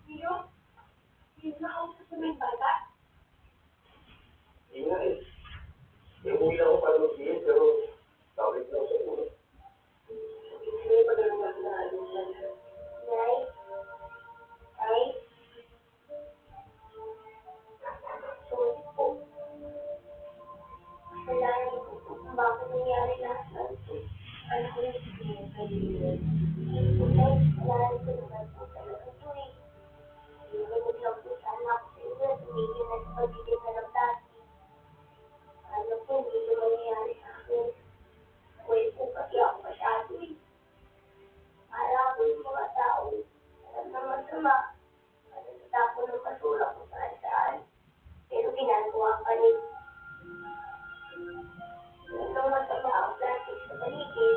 Sino? Sino nakausap sa may bata? Hindi nga eh. Umuwi lang ako para mag-iit, pero tawag lang sa ulo. Hindi pa ganun ako nakalusan. Nay? Nay? Sorry po. Wala naman po kung bakit nangyari lahat ng ito. Ano ko yung sabihin sa inyo? Nay, wala ko naman po talaga ito eh. Tumingin lang po sana ako sa inyo. Tumingin na sa pagiging harap dati. Ano po, hindi ko mangyayari sa akin. Uy po kasi ako masyado eh. Para ako yung mga tao. Alam na masama. Natapon ng basura kung saan-saan. Pero ginagawa pa rin. Alam na masama ang plastic sa paligid.